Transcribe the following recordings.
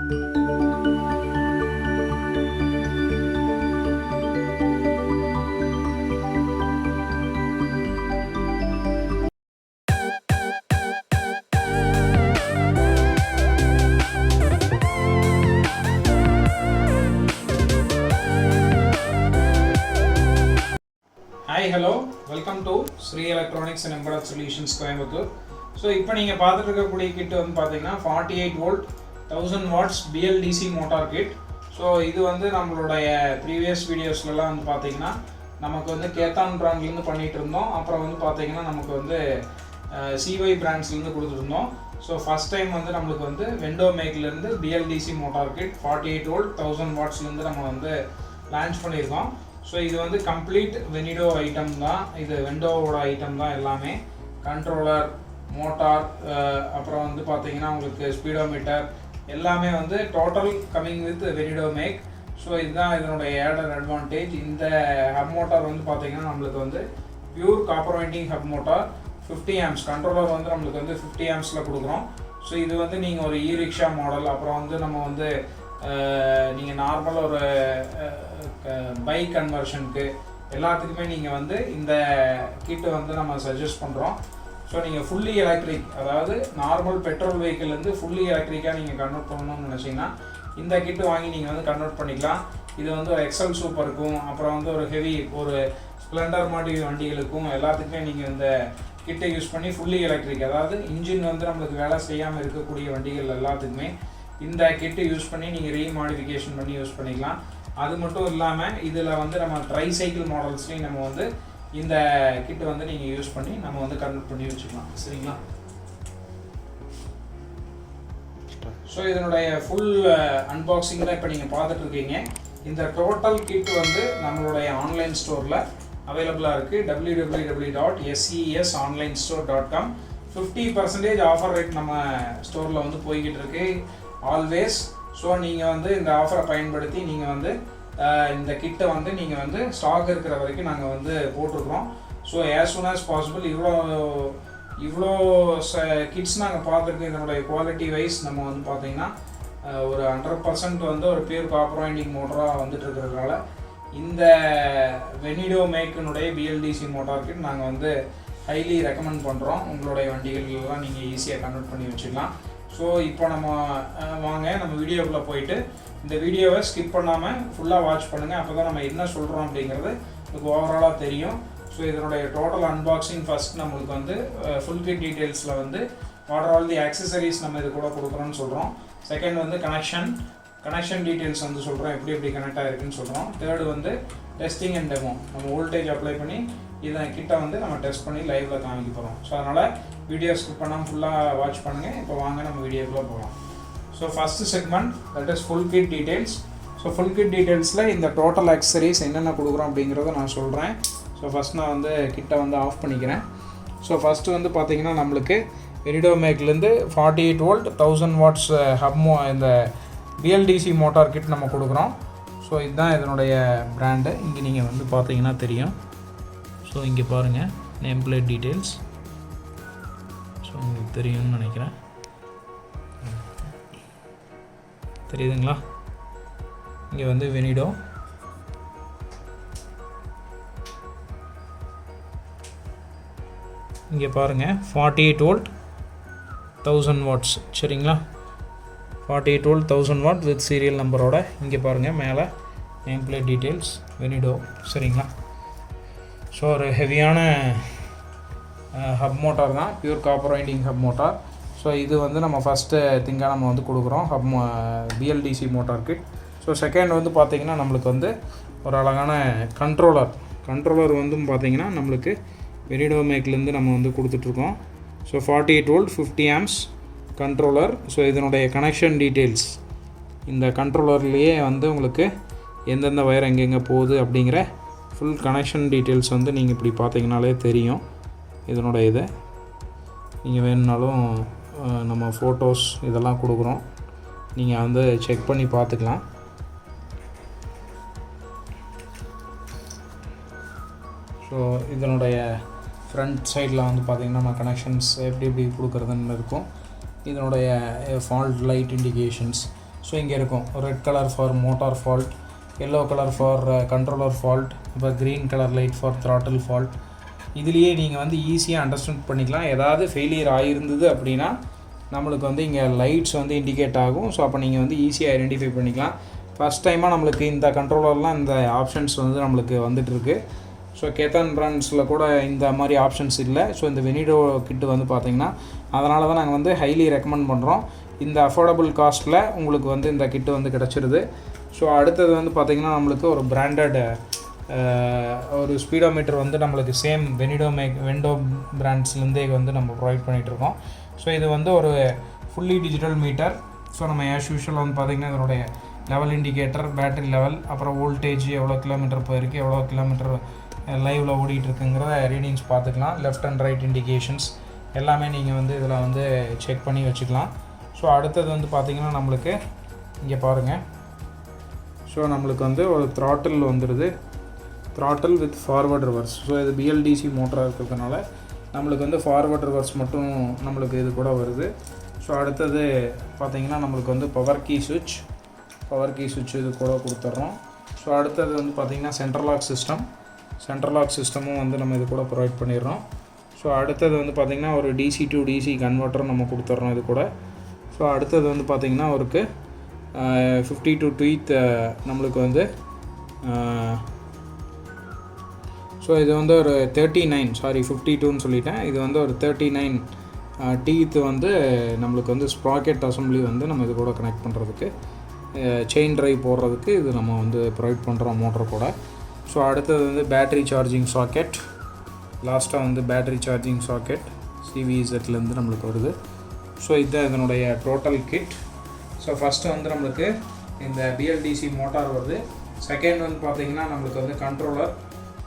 Hi, hello, welcome to Sri Electronics and Embedded Solutions Coimbatore. So, இப்போ நீங்க பார்த்துட்டு இருக்கக்கூடிய கிட் வந்து பாத்தீங்கன்னா 48 volt 1000 watts BLDC motor kit. So, இது வந்து நம்மளுடைய previous videosலலாம் வந்து பாத்தீங்கன்னா நமக்கு வந்து கேத்தான் பிராண்ட்ல இருந்து பண்ணிட்டு இருந்தோம். அப்புறம் வந்து பாத்தீங்கன்னா நமக்கு வந்து CY brandsல இருந்து கொடுத்துட்டு இருந்தோம். So, first time வந்து நமக்கு வந்து VENDEO மேக்ல இருந்து BLDC motor kit 48 volt 1000 watts ல இருந்து நம்ம வந்து லான்ச் பண்ணிருக்கோம். So இது வந்து complete VENDEO item தான். இது VENDEO ஓட ஐட்டம் தான் எல்லாமே. கண்ட்ரோலர், மோட்டார், அப்புறம் வந்து பாத்தீங்கன்னா உங்களுக்கு ஸ்பீடோமீட்டர் எல்லாமே வந்து total coming with VENDEO make. So இதுதான் இதனுடைய ஆடட் அட்வான்டேஜ். இந்த ஹப் மோட்டார் வந்து பாத்தீங்கன்னா நம்மளுக்கு வந்து pure copper winding hub motor 50 amps. Controller வந்து நம்மளுக்கு வந்து 50 amps கொடுக்குறோம். ஸோ இது வந்து நீங்கள் ஒரு E-Rickshaw மாடல், அப்புறம் வந்து நம்ம வந்து நீங்கள் நார்மல் ஒரு பைக் கன்வர்ஷனுக்கு எல்லாத்துக்குமே நீங்கள் வந்து இந்த கிட்டு வந்து நம்ம சஜஸ்ட் பண்ணுறோம். ஸோ நீங்கள் ஃபுல்லி எலக்ட்ரிக், அதாவது நார்மல் பெட்ரோல் வெஹிக்கிள்லேருந்து ஃபுல்லி எலக்ட்ரிக்காக நீங்கள் கன்வெர்ட் பண்ணணும்னு நினச்சிங்கன்னா இந்த கிட்டு வாங்கி நீங்கள் வந்து கன்வெர்ட் பண்ணிக்கலாம். இது வந்து ஒரு எக்ஸல் சூப்பருக்கும், அப்புறம் வந்து ஒரு ஹெவி ஒரு ஸ்ப்ளெண்டர் மாதிரி வண்டிகளுக்கும் எல்லாத்துக்குமே நீங்கள் இந்த கிட்டை யூஸ் பண்ணி ஃபுல்லி எலக்ட்ரிக், அதாவது இன்ஜின் வந்து நம்மளுக்கு வேலை செய்யாமல் இருக்கக்கூடிய வண்டிகள் எல்லாத்துக்குமே இந்த கிட்டு யூஸ் பண்ணி நீங்கள் ரீமாடிஃபிகேஷன் பண்ணி யூஸ் பண்ணிக்கலாம். அது மட்டும் இல்லாமல் இதில் வந்து நம்ம ட்ரை சைக்கிள் மாடல்ஸ்லையும் நம்ம வந்து இந்த கிட்டு வந்து நீங்கள் யூஸ் பண்ணி நம்ம வந்து கன்வெர்ட் பண்ணி வச்சுக்கலாம். சரிங்களா? ஸோ இதனுடைய ஃபுல் அன்பாக்சிங் தான் இப்போ நீங்கள் பார்த்துட்டு இருக்கீங்க. இந்த டோட்டல் கிட் வந்து நம்மளுடைய ஆன்லைன் ஸ்டோரில் அவைலபிளாக இருக்குது. www.sesonlinestore.com. 50% ஆஃபர் ரேட் நம்ம ஸ்டோரில் வந்து போய்கிட்டு இருக்கு ஆல்வேஸ். ஸோ நீங்கள் வந்து இந்த ஆஃபரை பயன்படுத்தி நீங்கள் வந்து இந்த கிட்டை வந்து நீங்கள் வந்து ஸ்டாக் இருக்கிற வரைக்கும் நாங்கள் வந்து போட்டிருக்கிறோம். So as soon as possible இவ்வளோ கிட்ஸ் நாங்கள் பார்த்துருக்கோம். இதனுடைய குவாலிட்டி வைஸ் நம்ம வந்து பார்த்தீங்கன்னா ஒரு 100% வந்து ஒரு பியூர் காப்பர் வைண்டிங் மோட்டராக வந்துட்டு இருக்கிறதுனால இந்த VENDEO மேக்கினுடைய BLDC மோட்டார் கிட் நாங்கள் வந்து ஹைலி ரெக்கமெண்ட் பண்ணுறோம். உங்களுடைய வண்டிகளெலாம் நீங்கள் ஈஸியாக கன்வெர்ட் பண்ணி வச்சுக்கலாம். ஸோ இப்போ நம்ம வாங்க நம்ம வீடியோக்குள்ளே போயிட்டு இந்த வீடியோவை ஸ்கிப் பண்ணாமல் ஃபுல்லாக வாட்ச் பண்ணுங்கள். அப்போ தான் நம்ம என்ன சொல்கிறோம் அப்படிங்கிறது உங்களுக்கு ஓவராலாக தெரியும். ஸோ இதனுடைய டோட்டல் அன்பாக்சிங் ஃபஸ்ட் நம்மளுக்கு வந்து ஃபுல் கிட் டீட்டெயில்ஸில் வந்து வாட் ஆல் தி ஆக்சசரிஸ் நம்ம இது கூட கொடுக்குறோன்னு சொல்கிறோம். செகண்ட் வந்து கனெக்ஷன் டீட்டெயில்ஸ் வந்து சொல்கிறோம், எப்படி கனெக்ட் ஆகிருக்குன்னு சொல்கிறோம். தேர்டு வந்து டெஸ்டிங் அண்ட் டெமோ, நம்ம வோல்டேஜ் அப்ளை பண்ணி இதை கிட்ட வந்து நம்ம டெஸ்ட் பண்ணி லைவில் காமிக்க போகிறோம். ஸோ அதனால் வீடியோ ஸ்கிப் பண்ணாமல் ஃபுல்லாக வாட்ச் பண்ணுங்கள். இப்போ வாங்க நம்ம வீடியோக்குள்ளே போகலாம். So first segment that is full kit details. So full kit டீட்டெயில்ஸில் இந்த டோட்டல் ஆக்சசரிஸ் என்னென்ன கொடுக்குறோம் அப்படிங்கிறத நான் சொல்கிறேன். ஸோ ஃபஸ்ட் நான் வந்து கிட்டை வந்து ஆஃப் பண்ணிக்கிறேன். ஸோ ஃபஸ்ட்டு வந்து பார்த்திங்கன்னா நம்மளுக்கு VENDEO மேக்லேருந்து 48 volt 1000 watts இந்த BLDC மோட்டார் கிட் நம்ம கொடுக்குறோம். ஸோ இதுதான் இதனுடைய பிராண்டு. இங்கே நீங்கள் வந்து பார்த்தீங்கன்னா தெரியும். ஸோ இங்கே பாருங்கள் நேம் பிளேட் டீட்டெயில்ஸ். ஸோ உங்களுக்கு தெரியும்னு நினைக்கிறேன். தெரியுதுங்களா? இங்கே வந்து VENDEO. இங்கே பாருங்கள் 48 volt 1000 watts. சரிங்களா? 48 volt 1000 watt வித் சீரியல் நம்பரோட இங்கே பாருங்கள் மேலே நேம் பிளேட் டீட்டெயில்ஸ் VENDEO. சரிங்களா? ஸோ ஒரு ஹெவியான ஹப் மோட்டார் தான், pure copper winding hub motor. So இது வந்து நம்ம ஃபஸ்ட்டு திங்காக நம்ம வந்து கொடுக்குறோம் BLDC motor kit. So second வந்து பார்த்திங்கன்னா நம்மளுக்கு வந்து ஒரு அழகான கண்ட்ரோலர் வந்து பார்த்திங்கன்னா நம்மளுக்கு VENDEO மேக்லேருந்து நம்ம வந்து கொடுத்துட்ருக்கோம். So 48 volt 50 amps controller. So இதனுடைய கனெக்ஷன் டீட்டெயில்ஸ் இந்த கண்ட்ரோலர்லேயே வந்து உங்களுக்கு எந்தெந்த வயர் எங்கெங்கே போகுது அப்படிங்கிற ஃபுல் கனெக்ஷன் டீட்டெயில்ஸ் வந்து நீங்கள் இப்படி பார்த்தீங்கனாலே தெரியும். இதனுடைய இதை நீங்கள் வேணுனாலும் நம்ம ஃபோட்டோஸ் இதெல்லாம் கொடுக்குறோம், நீங்கள் வந்து செக் பண்ணி பார்த்துக்கலாம். ஸோ இதனுடைய ஃப்ரண்ட் சைடில் வந்து பார்த்திங்கன்னா நம்ம கனெக்ஷன்ஸ் எப்படி கொடுக்குறதுன்னு இருக்கும். இதனுடைய ஃபால்ட் லைட் இண்டிகேஷன்ஸ். ஸோ இங்கே இருக்கும் red colour for motor fault, yellow colour for controller fault, இப்போ green colour light for throttle fault. இதுலேயே நீங்கள் வந்து ஈஸியாக அண்டர்ஸ்டாண்ட் பண்ணிக்கலாம். ஏதாவது ஃபெயிலியர் ஆகிருந்தது அப்படின்னா நம்மளுக்கு வந்து இங்கே லைட்ஸ் வந்து இண்டிகேட் ஆகும். ஸோ அப்போ நீங்கள் வந்து ஈஸியாக ஐடென்டிஃபை பண்ணிக்கலாம். ஃபஸ்ட் டைமாக நம்மளுக்கு இந்த கண்ட்ரோலர்லாம் இந்த ஆப்ஷன்ஸ் வந்து நம்மளுக்கு வந்துட்டுருக்கு. ஸோ கேத்தான் பிராண்ட்ஸில் கூட இந்த மாதிரி ஆப்ஷன்ஸ் இல்லை. ஸோ இந்த வெனிடோ கிட்டு வந்து பார்த்திங்கன்னா அதனால தான் நாங்கள் வந்து ஹைலி ரெக்கமெண்ட் பண்ணுறோம். இந்த அஃபோர்டபுள் காஸ்ட்டில் உங்களுக்கு வந்து இந்த கிட்டு வந்து கிடச்சிருது. ஸோ அடுத்தது வந்து பார்த்திங்கன்னா நம்மளுக்கு ஒரு பிராண்டட் ஒரு ஸ்பீடோமீட்டர் வந்து நம்மளுக்கு சேம் வெண்டோ பிராண்ட்ஸ்லேருந்தே வந்து நம்ம ப்ரொவைட் பண்ணிகிட்ருக்கோம். ஸோ இது வந்து ஒரு ஃபுல்லி டிஜிட்டல் மீட்டர். ஸோ நம்ம ஆஸ் யூஷுவல் வந்து பார்த்திங்கன்னா இதனுடைய லெவல் இண்டிகேட்டர், பேட்டரி லெவல், அப்புறம் வோல்டேஜ் எவ்வளோ கிலோமீட்டர் போயிருக்கு, எவ்வளோ கிலோமீட்டர் லைவில் ஓடிட்டுருக்குங்கிற ரீடிங்ஸ் பார்த்துக்கலாம். லெஃப்ட் அண்ட் ரைட் இண்டிகேஷன்ஸ் எல்லாமே நீங்கள் வந்து இதில் வந்து செக் பண்ணி வச்சுக்கலாம். ஸோ அடுத்தது வந்து பார்த்திங்கன்னா நம்மளுக்கு இங்கே பாருங்கள். ஸோ நம்மளுக்கு வந்து ஒரு throttle வந்துடுது, throttle with forward reverse. So இது BLDC மோட்டராக இருக்கிறதுனால நம்மளுக்கு வந்து ஃபார்வர்ட் ரிவர்ஸ் மட்டும் நம்மளுக்கு இது கூட வருது. ஸோ அடுத்தது பார்த்திங்கன்னா நம்மளுக்கு வந்து பவர் கீ சுவிட்ச் இது கூட கொடுத்துட்றோம். ஸோ அடுத்தது வந்து பார்த்திங்கன்னா சென்ட்ரல் லாக் சிஸ்டமும் வந்து நம்ம இது கூட ப்ரொவைட் பண்ணிடுறோம். ஸோ அடுத்தது வந்து பார்த்திங்கன்னா ஒரு DC to DC கன்வெர்ட்டர் நம்ம கொடுத்துட்றோம் இது கூட. ஸோ அடுத்தது வந்து பார்த்திங்கன்னா ஒருக்கு 52 டீத் நம்மளுக்கு வந்து ஸோ இது வந்து ஒரு 52ன்னு சொல்லிட்டேன். இது வந்து ஒரு 39 டீத் வந்து நம்மளுக்கு வந்து ஸ்ப்ராக்கெட் அசம்பிளி வந்து நம்ம இது கூட கனெக்ட் பண்ணுறதுக்கு, செயின் ட்ரைவ் போடுறதுக்கு இது நம்ம வந்து ப்ரொவைட் பண்ணுறோம் மோட்டர் கூட. ஸோ அடுத்தது வந்து பேட்ரி சார்ஜிங் சாக்கெட், லாஸ்ட்டாக வந்து பேட்ரி சார்ஜிங் சாக்கெட் CVZலேருந்து நம்மளுக்கு வருது. ஸோ இதுதான் இதனுடைய டோட்டல் கிட். ஸோ ஃபஸ்ட்டு வந்து நம்மளுக்கு இந்த BLDC மோட்டார் வருது. செகண்ட் வந்து பார்த்திங்கன்னா நம்மளுக்கு வந்து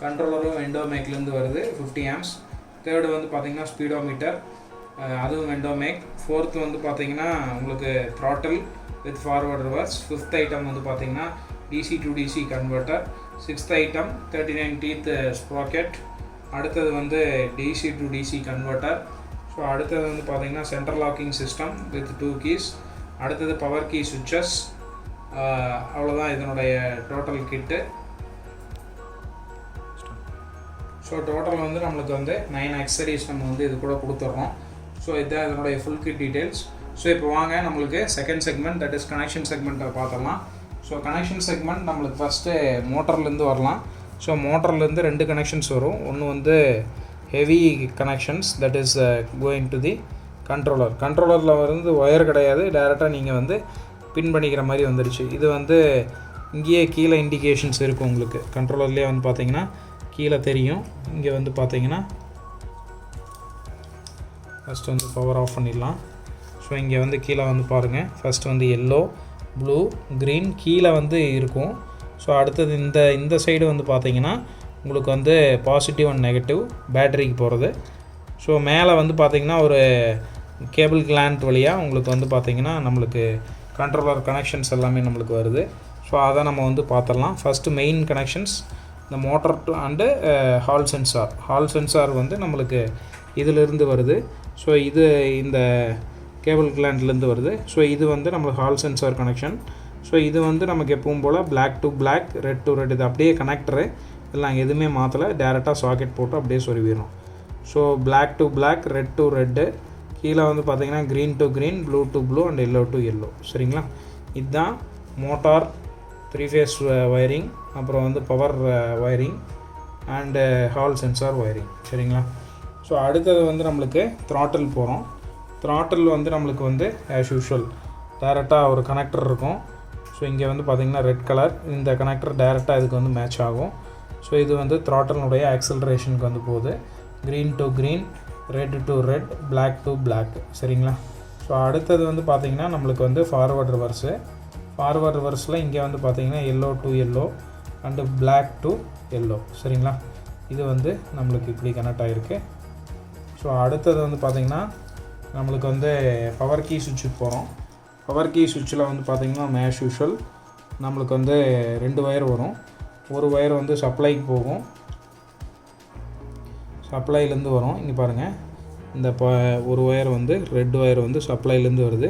கண்ட்ரோலரும் வெண்டோமேக்லேருந்து வருது 50 amps. தேர்டு வந்து பார்த்திங்கன்னா ஸ்பீடோமீட்டர், அதுவும் வெண்டோமேக். ஃபோர்த்து வந்து பார்த்திங்கன்னா உங்களுக்கு throttle with forward reverse. Fifth item வந்து பார்த்திங்கன்னா DC to DC converter. Sixth item 39 teeth sprocket. அடுத்தது வந்து DC to DC converter. So அடுத்தது வந்து பார்த்திங்கன்னா central locking system with 2 keys. அடுத்தது பவர் கீ சுவிட்சஸ். அவ்வளோதான் இதனுடைய டோட்டல் கிட்டு. ஸோ டோட்டல் வந்து நம்மளுக்கு வந்து 9 accessories நம்ம வந்து இது கூட கொடுத்துட்றோம். ஸோ இதுதான் இதனுடைய ஃபுல் கிட் டீட்டெயில்ஸ். ஸோ இப்போ வாங்க நம்மளுக்கு second segment, that is connection செக்மெண்ட்டை பார்த்துடலாம். ஸோ கனெக்ஷன் செக்மெண்ட் நம்மளுக்கு ஃபஸ்ட்டு மோட்டர்லேருந்து வரலாம். ஸோ மோட்டர்லேருந்து 2 கனெக்ஷன்ஸ் வரும். ஒன்று வந்து heavy connections, that is going to the கண்ட்ரோலரில் வந்து ஒயர் கிடையாது, டைரெக்டாக நீங்கள் வந்து பின் பண்ணிக்கிற மாதிரி வந்துடுச்சு. இது வந்து இங்கேயே கீழே இண்டிகேஷன்ஸ் இருக்கும் உங்களுக்கு. கண்ட்ரோலர்லேயே வந்து பார்த்திங்கன்னா கீழே தெரியும். இங்கே வந்து பார்த்திங்கன்னா ஃபஸ்ட்டு வந்து பவர் ஆஃப் பண்ணிடலாம். ஸோ இங்கே வந்து கீழே வந்து பாருங்கள், ஃபஸ்ட்டு வந்து எல்லோ, ப்ளூ, க்ரீன் கீழே வந்து இருக்கும். ஸோ அடுத்தது இந்த சைடு வந்து பார்த்திங்கன்னா உங்களுக்கு வந்து பாசிட்டிவ் அண்ட் நெகட்டிவ் பேட்டரிக்கு போகிறது. ஸோ மேலே வந்து பார்த்திங்கன்னா ஒரு கேபிள் கிளாண்ட் வழியாக உங்களுக்கு வந்து பார்த்திங்கன்னா நம்மளுக்கு கண்ட்ரோலர் கனெக்ஷன்ஸ் எல்லாமே நம்மளுக்கு வருது. ஸோ அதை நம்ம வந்து பார்த்துடலாம். ஃபஸ்ட்டு மெயின் கனெக்ஷன்ஸ், இந்த மோட்டர் அண்டு ஹால் சென்சார் வந்து நம்மளுக்கு இதிலிருந்து வருது. ஸோ இது இந்த கேபிள் கிளாண்ட்லேருந்து வருது. ஸோ இது வந்து நம்மளுக்கு ஹால் சென்சார் கனெக்ஷன். ஸோ இது வந்து நமக்கு எப்பவும் போல் Black to Black, Red to Red, இது அப்படியே கனெக்டரு இல்லை நாங்கள் எதுவுமே மாற்றலை, டேரெக்டாக சாக்கெட் போட்டு அப்படியே சொருவிடுறோம். So Black to Black, Red to Red, கீழே வந்து பார்த்திங்கன்னா Green to Green, Blue to Blue and Yellow to Yellow. சரிங்களா? இதுதான் மோட்டார் 3 phase வயரிங், அப்புறம் வந்து power wiring and hall sensor wiring. சரிங்களா? ஸோ அடுத்தது வந்து நம்மளுக்கு throttle போகிறோம். throttle வந்து நம்மளுக்கு வந்து ஆஸ் யூஷுவல் டேரெக்டாக ஒரு கனெக்டர் இருக்கும். ஸோ இங்கே வந்து பார்த்திங்கன்னா ரெட் கலர், இந்த கனெக்டர் டேரெக்டாக இதுக்கு வந்து மேட்ச் ஆகும். ஸோ இது வந்து throttle-னுடைய ஆக்சலரேஷனுக்கு வந்து போகுது. Green to green, red to red, Black to Black. சரிங்களா? ஸோ அடுத்தது வந்து பார்த்திங்கன்னா நம்மளுக்கு வந்து ஃபார்வர்ட் ரிவர்ஸில் இங்கே வந்து பார்த்திங்கன்னா yellow to yellow and Black to Yellow. சரிங்களா? இது வந்து நம்மளுக்கு இப்படி கனெக்ட் ஆகிருக்கு. ஸோ அடுத்தது வந்து பார்த்திங்கன்னா நம்மளுக்கு வந்து பவர் கீ சுவிட்சுக்கு போகிறோம். பவர் கீ சுவிட்சில் வந்து பார்த்திங்கன்னா ஆஸ் யூஷுவல் நம்மளுக்கு வந்து 2 வயர் வரும். ஒரு வயர் வந்து சப்ளைக்கு போகும், சப்ளைலேருந்து வரும். இங்கே பாருங்கள், இந்த ஒரு வயர் வந்து ரெட் வயர் வந்து சப்ளைலேருந்து வருது.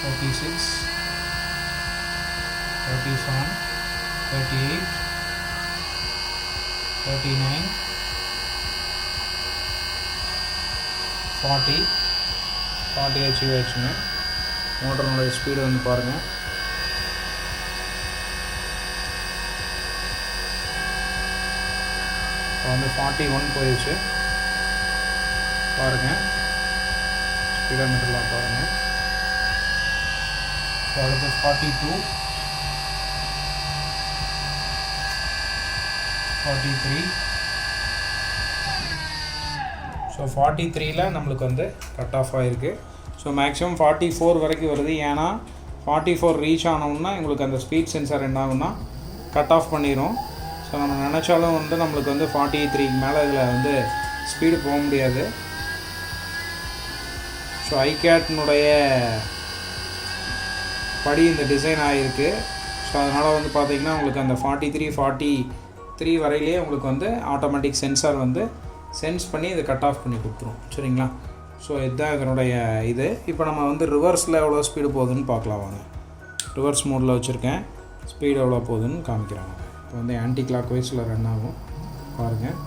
36, 37, 38, 39, 40 அச்சீவ் ஆயிடுச்சுங்க. மோட்டரோட ஸ்பீடு வந்து பாருங்கள். இப்போ வந்து 41 போயிடுச்சு பாருங்கள். ஸ்பீடோமீட்டர்லாம் பாருங்கள். அடுத்து 42, 43. ஸோ 43ல் நம்மளுக்கு வந்து கட் ஆஃப் ஆகிருக்கு. ஸோ மேக்ஸிமம் 44 வரைக்கும் வருது. ஏன்னா 44 ரீச் ஆனோம்னா எங்களுக்கு அந்த ஸ்பீட் சென்சார் என்ன ஆகும்னா கட் ஆஃப் பண்ணிடும். ஸோ நம்ம நினச்சாலும் வந்து நம்மளுக்கு வந்து 43க்கு மேலே இதில் வந்து ஸ்பீடு போக முடியாது. ஸோ ஐகேட்னுடைய படி இந்த டிசைன் ஆகிருக்கு. ஸோ அதனால் வந்து பார்த்திங்கன்னா உங்களுக்கு அந்த 43 வரையிலே உங்களுக்கு வந்து ஆட்டோமேட்டிக் சென்சார் வந்து சென்ஸ் பண்ணி இதை கட் ஆஃப் பண்ணி கொடுத்துரும். சரிங்களா? ஸோ இதுதான் இதனுடைய இது. இப்போ நம்ம வந்து ரிவர்ஸில் எவ்வளோ ஸ்பீடு போகுதுன்னு பார்க்கலாம் வாங்க. ரிவர்ஸ் மோடில் வச்சுருக்கேன். ஸ்பீடு எவ்வளோ போகுதுன்னு காமிக்கிறாங்க. இப்போ வந்து ஆன்டி கிளாக் வைஸில் ரன் ஆகும் பாருங்கள்.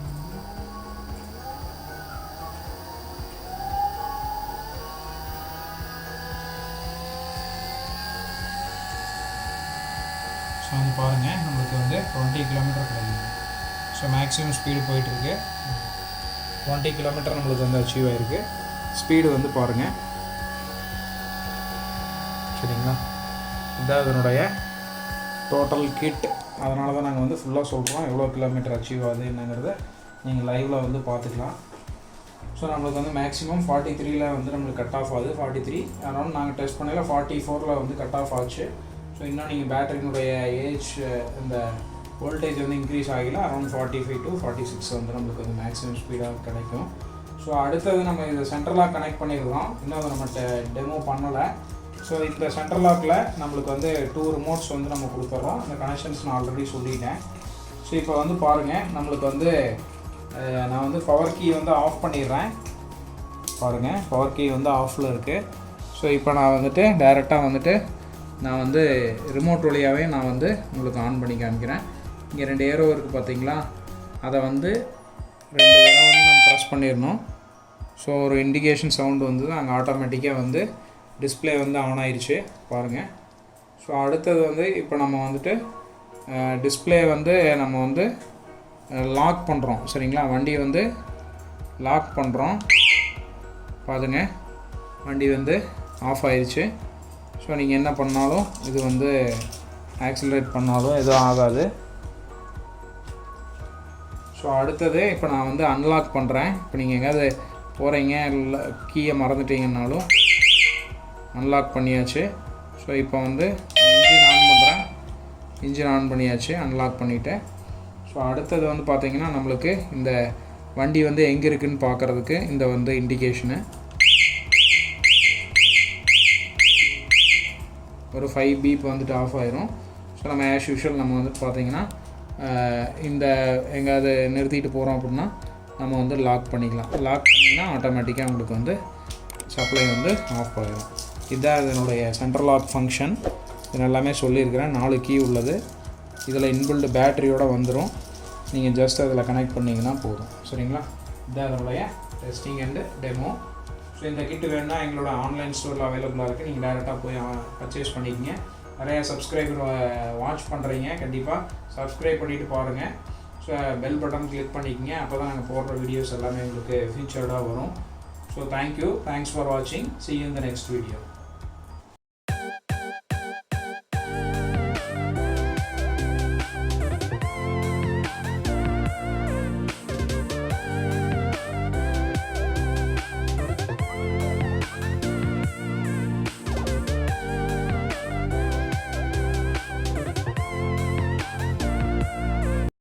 ஸோ வந்து பாருங்கள் நம்மளுக்கு வந்து 20 கிலோமீட்டர் கிடைக்குது. ஸோ மேக்ஸிமம் ஸ்பீடு போயிட்டுருக்கு. 20 கிலோமீட்டர் நம்மளுக்கு வந்து அச்சீவ் ஆகிருக்கு. ஸ்பீடு வந்து பாருங்கள். சரிங்களா? இதுதான் இதனுடைய டோட்டல் கிட். அதனால தான் நாங்கள் வந்து ஃபுல்லாக சொல்கிறோம் எவ்வளோ கிலோமீட்டர் அச்சீவ் ஆகுது என்னங்கிறத நீங்கள் லைவில் வந்து பார்த்துக்கலாம். ஸோ நம்மளுக்கு வந்து மேக்ஸிமம் 43ல் வந்து நம்மளுக்கு கட் ஆஃப் ஆகுது. 43 அதனால் நாங்கள் டெஸ்ட் பண்ணல 44ல் வந்து கட் ஆஃப் ஆச்சு. ஸோ இன்னும் நீங்கள் பேட்டரியினுடைய ஏஜ் இந்த வோல்டேஜ் வந்து இன்க்ரீஸ் ஆகல. அரௌண்ட் 45 to 46 வந்து நம்மளுக்கு வந்து மேக்ஸிமம் ஸ்பீடாக கிடைக்கும். ஸோ அடுத்தது நம்ம இதை சென்ட்ரலாக கனெக்ட் பண்ணியிருக்கோம். இன்னும் அதை நம்ம டெமோ பண்ணலை. ஸோ இந்த சென்ட்ரல் லாக்கில் நம்மளுக்கு வந்து 2 ரிமோட்ஸ் வந்து நம்ம கொடுத்துட்றோம். அந்த கனெக்ஷன்ஸ் நான் ஆல்ரெடி சொல்லிட்டேன். ஸோ இப்போ வந்து பாருங்கள் நம்மளுக்கு வந்து நான் வந்து பவர் கீ வந்து ஆஃப் பண்ணிடுறேன். பாருங்கள் பவர் கீ வந்து ஆஃபில் இருக்குது. ஸோ இப்போ நான் வந்துட்டு டைரெக்டாக வந்துட்டு நான் வந்து ரிமோட் வழியாகவே நான் வந்து உங்களுக்கு ஆன் பண்ணி காமிக்கிறேன். இங்கே 2 ஏரோ இருக்குது பார்த்தீங்களா? அதை வந்து 2 தடவை வந்து நம்ம ப்ரெஸ் பண்ணிடணும். ஸோ ஒரு இண்டிகேஷன் சவுண்டு வந்து அங்கே ஆட்டோமேட்டிக்காக வந்து டிஸ்பிளே வந்து ஆன் ஆயிடுச்சு பாருங்கள். ஸோ அடுத்தது வந்து இப்போ நம்ம வந்துட்டு டிஸ்பிளே வந்து நம்ம வந்து லாக் பண்ணுறோம். சரிங்களா? வண்டி வந்து லாக் பண்ணுறோம். பாருங்க வண்டி வந்து ஆஃப் ஆயிடுச்சு. ஸோ நீங்கள் என்ன பண்ணாலும் இது வந்து ஆக்சிலரேட் பண்ணாலும் எதுவும் ஆகாது. ஸோ அடுத்தது இப்போ நான் வந்து அன்லாக் பண்ணுறேன். இப்போ நீங்கள் எங்கேயாவது போகிறீங்க இல்லை கீயை மறந்துட்டீங்கன்னாலும் அன்லாக் பண்ணியாச்சு. ஸோ இப்போ வந்து இன்ஜின் ஆன் பண்ணுறேன். இன்ஜின் ஆன் பண்ணியாச்சு, அன்லாக் பண்ணிவிட்டேன். ஸோ அடுத்தது வந்து பார்த்திங்கன்னா நம்மளுக்கு இந்த வண்டி வந்து எங்கே இருக்குதுன்னு பார்க்குறதுக்கு இந்த வந்து இண்டிகேஷனு ஒரு 5 பீப் வந்துட்டு ஆஃப் ஆயிரும். ஸோ நம்ம ஆஸ் யூஷுவல் நம்ம வந்து பார்த்திங்கன்னா இந்த எங்கேயாவது நிறுத்திட்டு போகிறோம் அப்படின்னா நம்ம வந்து லாக் பண்ணிக்கலாம். லாக் பண்ணிங்கன்னா ஆட்டோமேட்டிக்காக உங்களுக்கு வந்து சப்ளை வந்து ஆஃப் ஆகிடும். இதுதான் இதனுடைய சென்ட்ரல் லாக் ஃபங்க்ஷன். இது எல்லாமே சொல்லியிருக்கிறேன். 4 கீ உள்ளது. இதில் இன்பில்டு பேட்டரியோடு வந்துடும். நீங்கள் ஜஸ்ட் அதில் கனெக்ட் பண்ணிங்கன்னா போதும். சரிங்களா? இதுதான் அதனுடைய டெஸ்டிங் அண்டு டெமோ. ஸோ இந்த கிட்டு வேணுன்னா எங்களோட ஆன்லைன் ஸ்டோரில் அவைலபிளாக இருக்குது. நீங்கள் டேரெக்டாக போய் பர்ச்சேஸ் பண்ணிக்கங்க. நிறையா சப்ஸ்கிரைபர் வாட்ச் பண்ணுறீங்க. கண்டிப்பாக சப்ஸ்கிரைப் பண்ணிவிட்டு பாருங்கள். ஸோ பெல் பட்டன் கிளிக் பண்ணிக்கங்க. அப்போ தான் நாங்கள் போடுற வீடியோஸ் எல்லாமே உங்களுக்கு ஃபீச்சர்டாக வரும். So thank you. தேங்க்ஸ் ஃபார் வாட்சிங். See you in the next video.